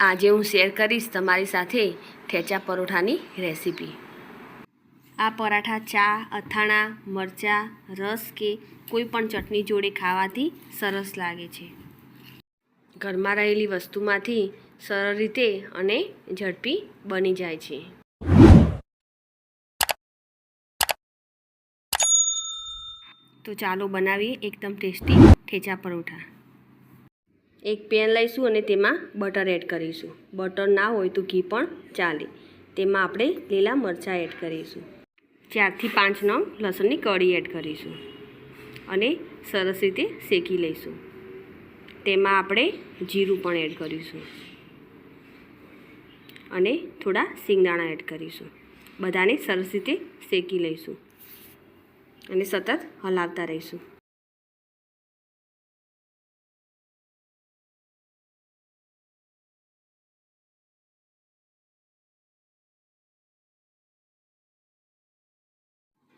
આજે હું શેર કરીશ તમારી સાથે ઠેચા પરોઠાની રેસીપી। આ પરાઠા ચા, અથાણા, મરચાં, રસ કે કોઈ પણ ચટણી જોડે ખાવાથી સરસ લાગે છે। ઘરમાં રહેલી વસ્તુમાંથી સરળ રીતે અને ઝડપી બની જાય છે। તો ચાલો બનાવીએ એકદમ ટેસ્ટી ઠેચા પરોઠા। એક પેન લઈશું અને તેમાં બટર એડ કરીશું। બટર ના હોય તો ઘી પણ ચાલે। તેમાં આપણે લીલા મરચાં એડ કરીશું। 4 થી 5 નંગ લસણની કળી એડ કરીશું અને સરસ રીતે શેકી લઈશું। તેમાં આપણે જીરું પણ એડ કરીશું અને થોડા સિંગદાણા એડ કરીશું। બધાને સરસ રીતે શેકી લઈશું અને સતત હલાવતા રહીશું।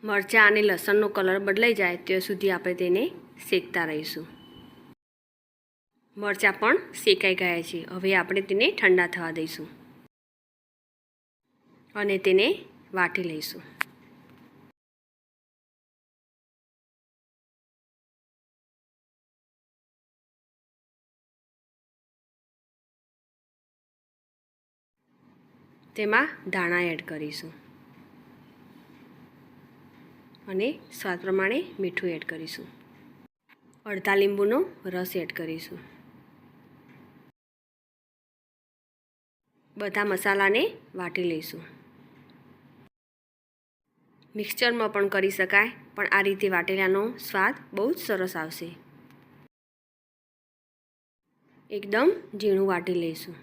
મરચાં અને લસણનો કલર બદલાઈ જાય ત્યાં સુધી આપણે તેને શેકતા રહીશું। મરચાં પણ શેકાઈ ગયા છે। હવે આપણે તેને ઠંડા થવા દઈશું અને તેને વાટી લઈશું। તેમાં ધાણા એડ કરીશું અને સ્વાદ પ્રમાણે મીઠું એડ કરીશું। અડધા લીંબુનો રસ એડ કરીશું। બધા મસાલાને વાટી લઈશું। મિક્સચરમાં પણ કરી શકાય, પણ આ રીતે વાટેલાનો સ્વાદ બહુ જ સરસ આવશે। એકદમ ઝીણું વાટી લઈશું।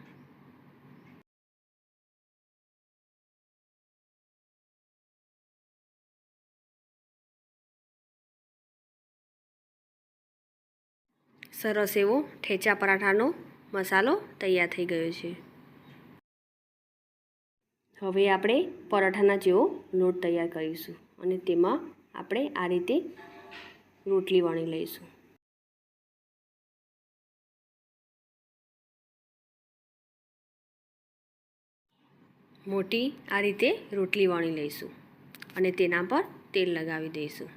સરસ એવો ઠેચા પરાઠાનો મસાલો તૈયાર થઈ ગયો છે। હવે આપણે પરાઠાના જેવો લોટ તૈયાર કરીશું અને તેમાં આપણે આ રીતે રોટલી વણી લઈશું। મોટી આ રીતે રોટલી વણી લઈશું અને તેના પર તેલ લગાવી દઈશું।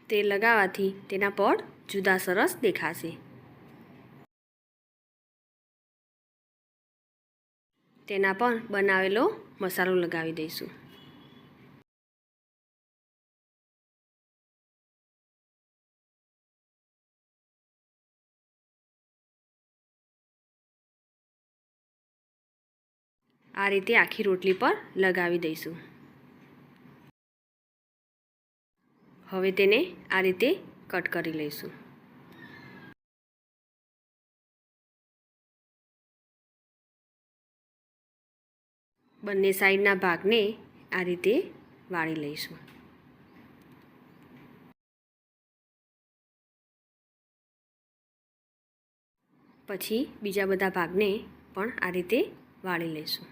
તેલ લગાવવાથી તેના પડ જુદા સરસ દેખાશે। તેના પર બનાવેલો મસાલો લગાવી દઈશું। આ રીતે આખી રોટલી પર લગાવી દઈશું। હવે તેને આ રીતે કટ કરી લઈશું। બંને સાઈડના ભાગને આ રીતે વાળી લઈશું। પછી બીજા બધા ભાગને પણ આ રીતે વાળી લઈશું।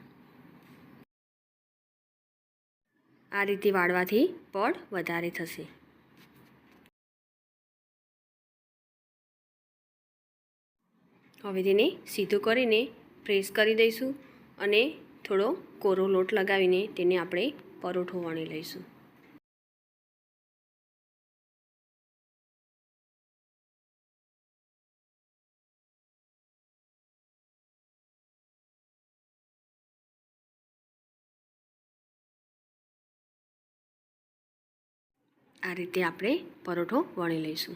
આ રીતે વાળવાથી પડ વધારે થશે। હવે તેને સીધું કરીને પ્રેસ કરી દઈશું અને થોડો કોરો લોટ લગાવીને તેને આપણે પરોઠો વણી લઈશું। આ રીતે આપણે પરોઠો વણી લઈશું।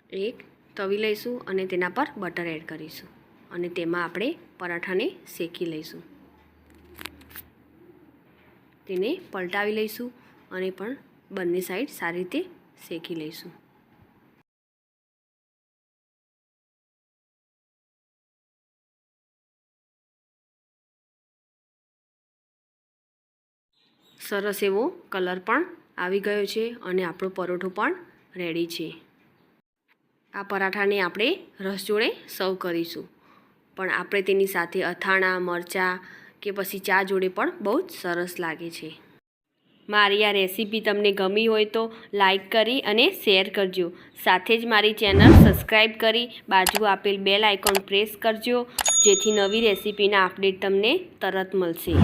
એક તવી લઈશું અને તેના પર બટર એડ કરીશું અને તેમાં આપણે પરાઠાને શેકી લઈશું। તેને પલટાવી લઈશું અને પણ બંને સાઈડ સારી રીતે શેકી લઈશું। સરસ એવો કલર પણ આવી ગયો છે અને આપણો પરોઠો પણ રેડી છે। આ પરાઠાને આપણે રસ જોડે સર્વ કરીશું, પણ આપણે તેની સાથે અથાણા, મરચાં કે પછી ચા જોડે પણ બહુ જ સરસ લાગે છે। મારી આ રેસીપી તમને ગમી હોય તો લાઈક કરી અને શેર કરજો. સાથે જ મારી ચેનલ સબસ્ક્રાઈબ કરી બાજુ આપેલ બેલ આઇકોન પ્રેસ કરજો, જેથી નવી રેસીપીના અપડેટ તમને તરત મળશે.